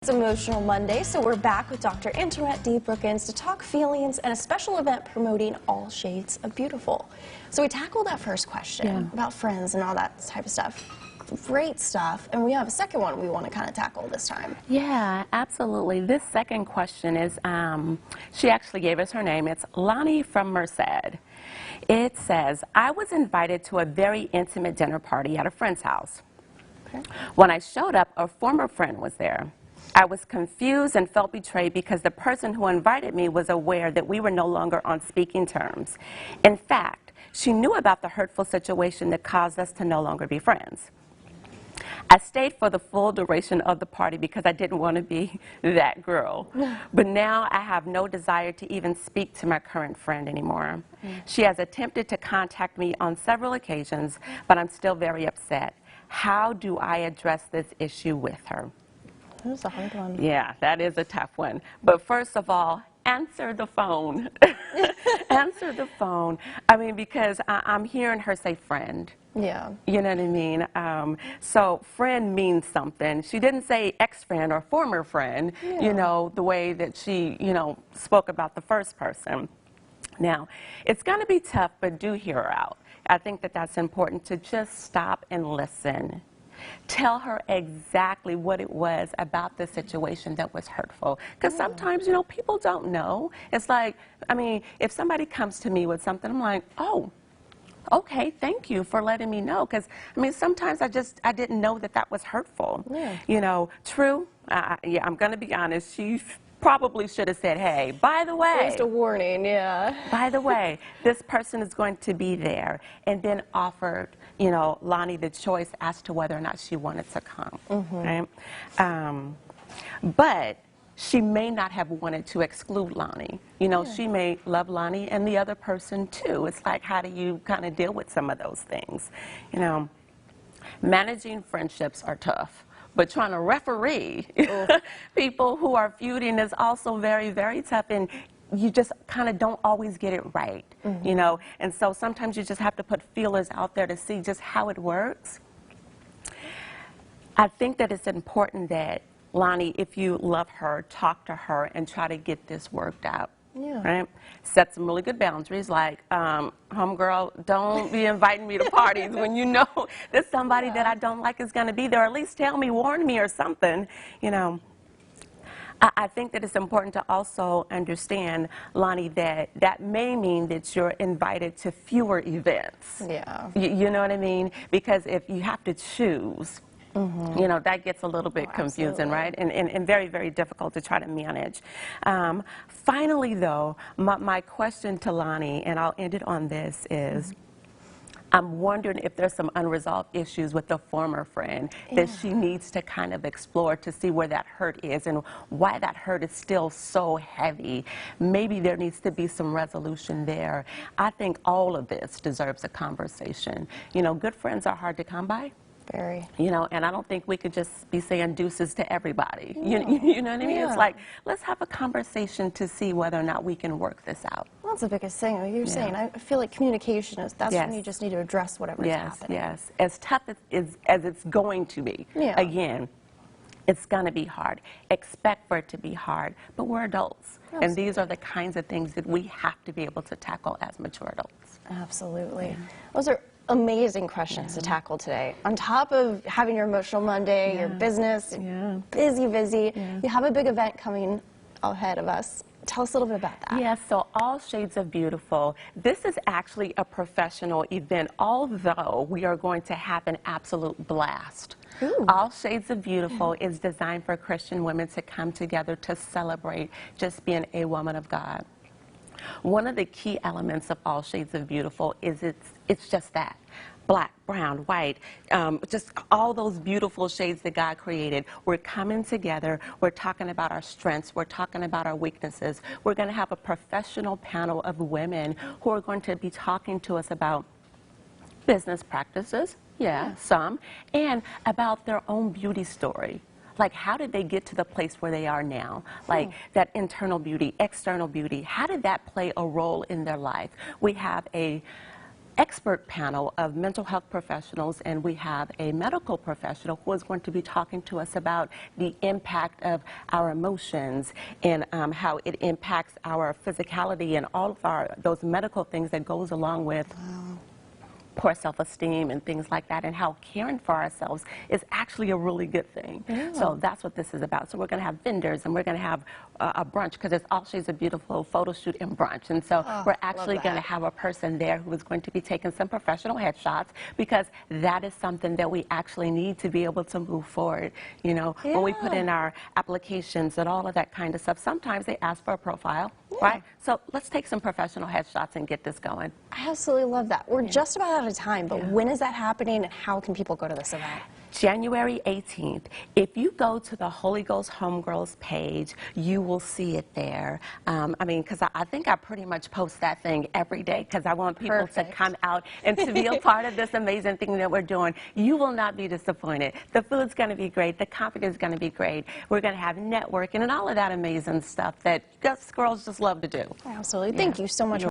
It's Emotional Monday, so we're back with Dr. Antoinette D. Brookins to talk feelings and a special event promoting all shades of beautiful. So we tackled that first question about friends and all that type of stuff. Great stuff. And we have a second one we want to kind of tackle this time. Yeah, absolutely. This second question is, she actually gave us her name. It's Lonnie from Merced. It says, I was invited to a very intimate dinner party at a friend's house. Okay. When I showed up, a former friend was there. I was confused and felt betrayed because the person who invited me was aware that we were no longer on speaking terms. In fact, she knew about the hurtful situation that caused us to no longer be friends. I stayed for the full duration of the party because I didn't want to be that girl. But now I have no desire to even speak to my current friend anymore. She has attempted to contact me on several occasions, but I'm still very upset. How do I address this issue with her? That's a hard one. Yeah, that is a tough one. But first of all, answer the phone. Answer the phone. I mean, because I'm hearing her say friend. Yeah. You know what I mean? So friend means something. She didn't say ex-friend or former friend, you know, the way that she, you know, spoke about the first person. Now, it's going to be tough, but do hear her out. I think that that's important to just stop and listen. Tell her exactly what it was about the situation that was hurtful. Because sometimes, you know, people don't know. It's like, I mean, if somebody comes to me with something, I'm like, oh, okay, thank you for letting me know. Because, I mean, sometimes I didn't know that that was hurtful. Yeah. You know, true, yeah, I'm going to be honest. She probably should have said, hey, by the way. At least a warning, yeah. By the way, this person is going to be there, and then offered, you know, Lonnie the choice as to whether or not she wanted to come. Right? But she may not have wanted to exclude Lonnie. You know, she may love Lonnie and the other person too. It's like, how do you kind of deal with some of those things? You know, managing friendships are tough. But trying to referee people who are feuding is also very, very tough. And you just kind of don't always get it right, you know. And so sometimes you just have to put feelers out there to see just how it works. I think that it's important that, Lonnie, if you love her, talk to her and try to get this worked out. Yeah. Right? Set some really good boundaries, like, homegirl, don't be inviting me to parties when you know that somebody that I don't like is going to be there. Or at least tell me, warn me or something, you know. I think that it's important to also understand, Lonnie, that that may mean that you're invited to fewer events. Yeah. You know what I mean? Because if you have to choose, you know, that gets a little bit confusing, right? And very, very difficult to try to manage. Finally, though, my question to Lonnie, and I'll end it on this, is I'm wondering if there's some unresolved issues with the former friend that she needs to kind of explore to see where that hurt is and why that hurt is still so heavy. Maybe there needs to be some resolution there. I think all of this deserves a conversation. You know, good friends are hard to come by. Very. You know, and I don't think we could just be saying deuces to everybody. You know what I mean? It's like, let's have a conversation to see whether or not we can work this out. Well, that's the biggest thing. Like you're saying, I feel like communication is, that's when you just need to address whatever's happening. Yes, as tough as it's going to be. Again, it's going to be hard. Expect for it to be hard, but we're adults. Absolutely. And these are the kinds of things that we have to be able to tackle as mature adults. Absolutely. Those are amazing questions to tackle today. On top of having your Emotional Monday, your business, busy, you have a big event coming ahead of us. Tell us a little bit about that. Yeah, so All Shades of Beautiful, this is actually a professional event, although we are going to have an absolute blast. All Shades of Beautiful is designed for Christian women to come together to celebrate just being a woman of God. One of the key elements of All Shades of Beautiful is it's just that. Black, brown, white, just all those beautiful shades that God created. We're coming together. We're talking about our strengths. We're talking about our weaknesses. We're going to have a professional panel of women who are going to be talking to us about business practices, some, and about their own beauty story. Like, how did they get to the place where they are now? Like, that internal beauty, external beauty, how did that play a role in their life? We have a expert panel of mental health professionals, and we have a medical professional who is going to be talking to us about the impact of our emotions and how it impacts our physicality and all of those medical things that goes along with poor self-esteem and things like that, and how caring for ourselves is actually a really good thing. Yeah. So that's what this is about. So we're going to have vendors, and we're going to have a brunch, because it's All Shades of Beautiful photo shoot and brunch. And so we're actually going to have a person there who is going to be taking some professional headshots, because that is something that we actually need to be able to move forward. You know, when we put in our applications and all of that kind of stuff, sometimes they ask for a profile, right? So let's take some professional headshots and get this going. I absolutely love that. We're just about out of time, but when is that happening, and how can people go to this event? January 18th. If you go to the Holy Ghost Homegirls page, you will see it there. I mean, because I think I pretty much post that thing every day, because I want people to come out and to be a part of this amazing thing that we're doing. You will not be disappointed. The food's going to be great. The coffee is going to be great. We're going to have networking and all of that amazing stuff that us girls just love to do. Absolutely. Thank you so much.